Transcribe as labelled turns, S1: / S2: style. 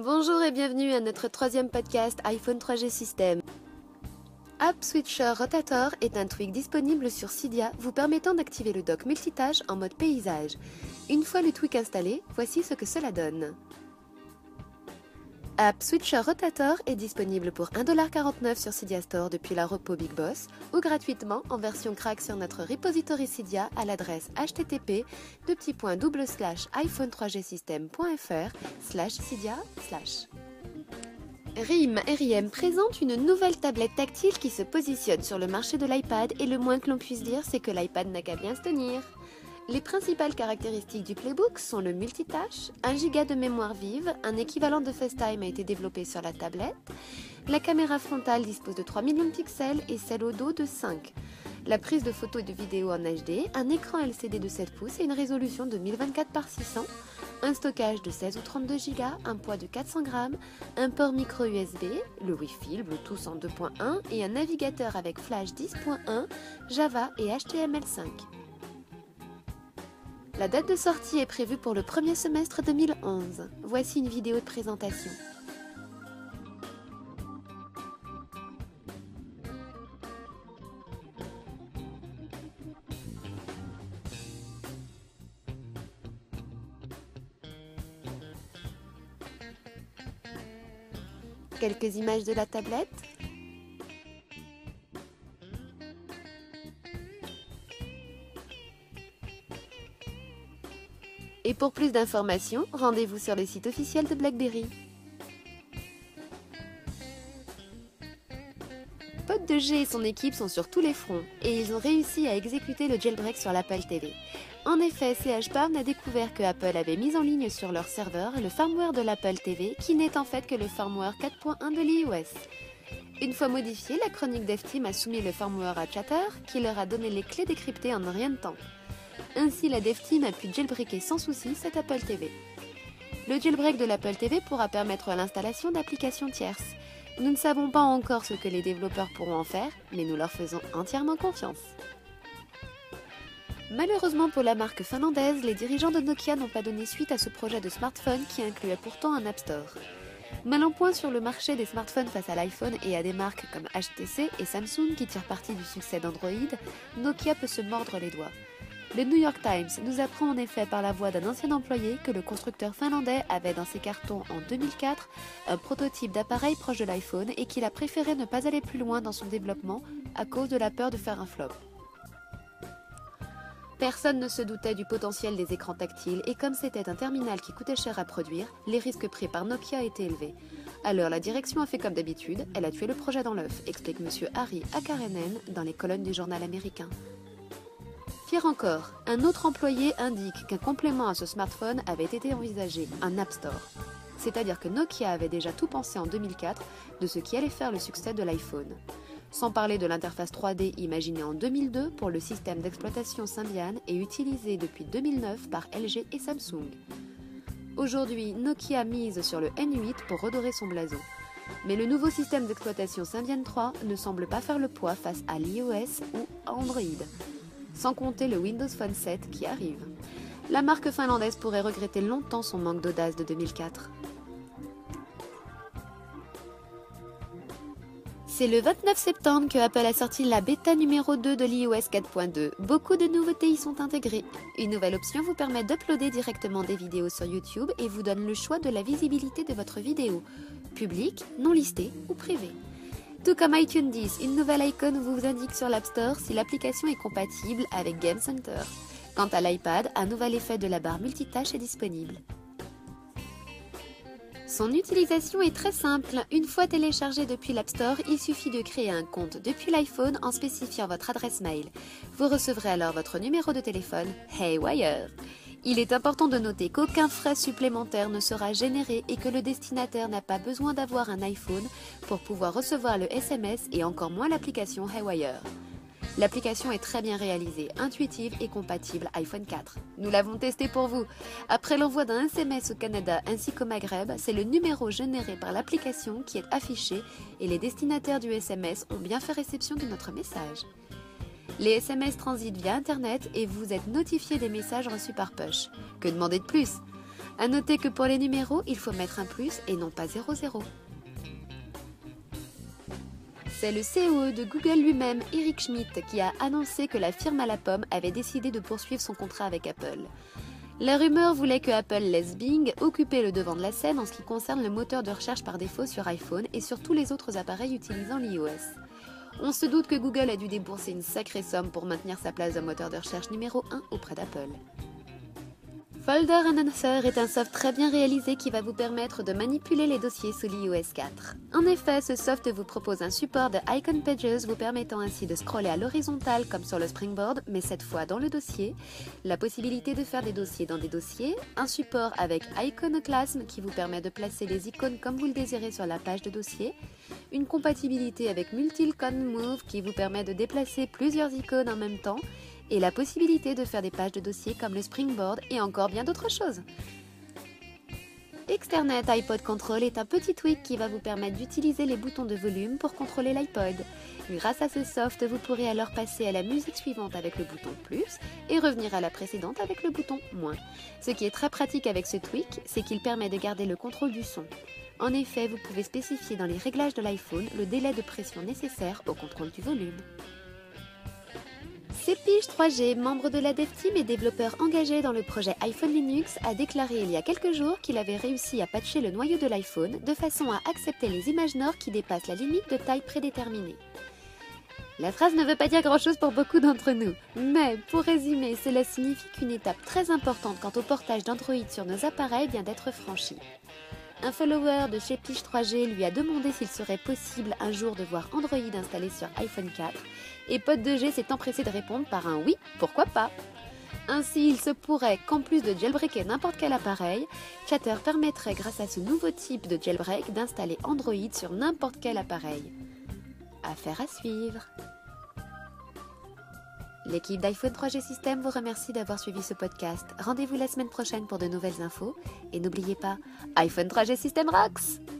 S1: Bonjour et bienvenue à notre troisième podcast iPhone 3G System. App Switcher Rotator est un tweak disponible sur Cydia vous permettant d'activer le dock multitâche en mode paysage. Une fois le tweak installé, voici ce que cela donne. App Switcher Rotator est disponible pour 1,49$ sur Cydia Store depuis la repo Big Boss ou gratuitement en version crack sur notre repository Cydia à l'adresse http://iphone3gsystem.fr/cydia/. RIM présente une nouvelle tablette tactile qui se positionne sur le marché de l'iPad et le moins que l'on puisse dire c'est que l'iPad n'a qu'à bien se tenir. Les principales caractéristiques du Playbook sont le multitâche, 1 Go de mémoire vive, un équivalent de FaceTime a été développé sur la tablette, la caméra frontale dispose de 3 millions de pixels et celle au dos de 5, la prise de photos et de vidéos en HD, un écran LCD de 7 pouces et une résolution de 1024 par 600, un stockage de 16 ou 32 Go, un poids de 400 grammes, un port micro USB, le Wi-Fi, le Bluetooth en 2.1 et un navigateur avec Flash 10.1, Java et HTML5. La date de sortie est prévue pour le premier semestre 2011. Voici une vidéo de présentation. Quelques images de la tablette. Et pour plus d'informations, rendez-vous sur le site officiel de BlackBerry. Pod2G et son équipe sont sur tous les fronts et ils ont réussi à exécuter le jailbreak sur l'Apple TV. En effet, CHParn a découvert que Apple avait mis en ligne sur leur serveur le firmware de l'Apple TV qui n'est en fait que le firmware 4.1 de l'iOS. Une fois modifié, la chronique DevTeam a soumis le firmware à Chatter qui leur a donné les clés décryptées en un rien de temps. Ainsi, la DevTeam a pu jailbreaker sans souci cette Apple TV. Le jailbreak de l'Apple TV pourra permettre l'installation d'applications tierces. Nous ne savons pas encore ce que les développeurs pourront en faire, mais nous leur faisons entièrement confiance. Malheureusement pour la marque finlandaise, les dirigeants de Nokia n'ont pas donné suite à ce projet de smartphone qui incluait pourtant un App Store. Mal en point sur le marché des smartphones face à l'iPhone et à des marques comme HTC et Samsung qui tirent parti du succès d'Android, Nokia peut se mordre les doigts. Le New York Times nous apprend en effet par la voix d'un ancien employé que le constructeur finlandais avait dans ses cartons en 2004 un prototype d'appareil proche de l'iPhone et qu'il a préféré ne pas aller plus loin dans son développement à cause de la peur de faire un flop. Personne ne se doutait du potentiel des écrans tactiles et comme c'était un terminal qui coûtait cher à produire, les risques pris par Nokia étaient élevés. Alors la direction a fait comme d'habitude, elle a tué le projet dans l'œuf, explique M. Harry Akarenen dans les colonnes du journal américain. Pire encore, un autre employé indique qu'un complément à ce smartphone avait été envisagé, un App Store. C'est-à-dire que Nokia avait déjà tout pensé en 2004 de ce qui allait faire le succès de l'iPhone. Sans parler de l'interface 3D imaginée en 2002 pour le système d'exploitation Symbian et utilisée depuis 2009 par LG et Samsung. Aujourd'hui, Nokia mise sur le N8 pour redorer son blason. Mais le nouveau système d'exploitation Symbian 3 ne semble pas faire le poids face à l'iOS ou à Android. Sans compter le Windows Phone 7 qui arrive. La marque finlandaise pourrait regretter longtemps son manque d'audace de 2004. C'est le 29 septembre que Apple a sorti la bêta numéro 2 de l'iOS 4.2. Beaucoup de nouveautés y sont intégrées. Une nouvelle option vous permet d'uploader directement des vidéos sur YouTube et vous donne le choix de la visibilité de votre vidéo, publique, non listée ou privée. Tout comme iTunes 10, une nouvelle icône vous indique sur l'App Store si l'application est compatible avec Game Center. Quant à l'iPad, un nouvel effet de la barre multitâche est disponible. Son utilisation est très simple. Une fois téléchargé depuis l'App Store, il suffit de créer un compte depuis l'iPhone en spécifiant votre adresse mail. Vous recevrez alors votre numéro de téléphone Haywire. Il est important de noter qu'aucun frais supplémentaire ne sera généré et que le destinataire n'a pas besoin d'avoir un iPhone pour pouvoir recevoir le SMS et encore moins l'application Haywire. L'application est très bien réalisée, intuitive et compatible iPhone 4. Nous l'avons testé pour vous. Après l'envoi d'un SMS au Canada ainsi qu'au Maghreb, c'est le numéro généré par l'application qui est affiché et les destinataires du SMS ont bien fait réception de notre message. Les SMS transitent via Internet et vous êtes notifié des messages reçus par push. Que demander de plus ? À noter que pour les numéros, il faut mettre un plus et non pas 00. C'est le CEO de Google lui-même, Eric Schmidt, qui a annoncé que la firme à la pomme avait décidé de poursuivre son contrat avec Apple. La rumeur voulait que Apple laisse Bing occuper le devant de la scène en ce qui concerne le moteur de recherche par défaut sur iPhone et sur tous les autres appareils utilisant l'iOS. On se doute que Google a dû débourser une sacrée somme pour maintenir sa place de moteur de recherche numéro 1 auprès d'Apple. Folder Announcer est un soft très bien réalisé qui va vous permettre de manipuler les dossiers sous l'iOS 4. En effet, ce soft vous propose un support de Icon Pages vous permettant ainsi de scroller à l'horizontale comme sur le Springboard, mais cette fois dans le dossier, la possibilité de faire des dossiers dans des dossiers, un support avec Iconoclasm qui vous permet de placer les icônes comme vous le désirez sur la page de dossier, une compatibilité avec Multi-Icon Move qui vous permet de déplacer plusieurs icônes en même temps, et la possibilité de faire des pages de dossiers comme le Springboard et encore bien d'autres choses. Externet iPod Control est un petit tweak qui va vous permettre d'utiliser les boutons de volume pour contrôler l'iPod. Grâce à ce soft, vous pourrez alors passer à la musique suivante avec le bouton plus et revenir à la précédente avec le bouton moins. Ce qui est très pratique avec ce tweak, c'est qu'il permet de garder le contrôle du son. En effet, vous pouvez spécifier dans les réglages de l'iPhone le délai de pression nécessaire au contrôle du volume. Cepige 3G, membre de la Dev Team et développeur engagé dans le projet iPhone Linux, a déclaré il y a quelques jours qu'il avait réussi à patcher le noyau de l'iPhone de façon à accepter les images NOR qui dépassent la limite de taille prédéterminée. La phrase ne veut pas dire grand-chose pour beaucoup d'entre nous, mais pour résumer, cela signifie qu'une étape très importante quant au portage d'Android sur nos appareils vient d'être franchie. Un follower de chez Pige 3G lui a demandé s'il serait possible un jour de voir Android installé sur iPhone 4 et Pod2G s'est empressé de répondre par un oui, pourquoi pas. Ainsi, il se pourrait qu'en plus de jailbreaker n'importe quel appareil, Chatter permettrait grâce à ce nouveau type de jailbreak d'installer Android sur n'importe quel appareil. Affaire à suivre. L'équipe d'iPhone 3G System vous remercie d'avoir suivi ce podcast. Rendez-vous la semaine prochaine pour de nouvelles infos. Et n'oubliez pas, iPhone 3G System rocks!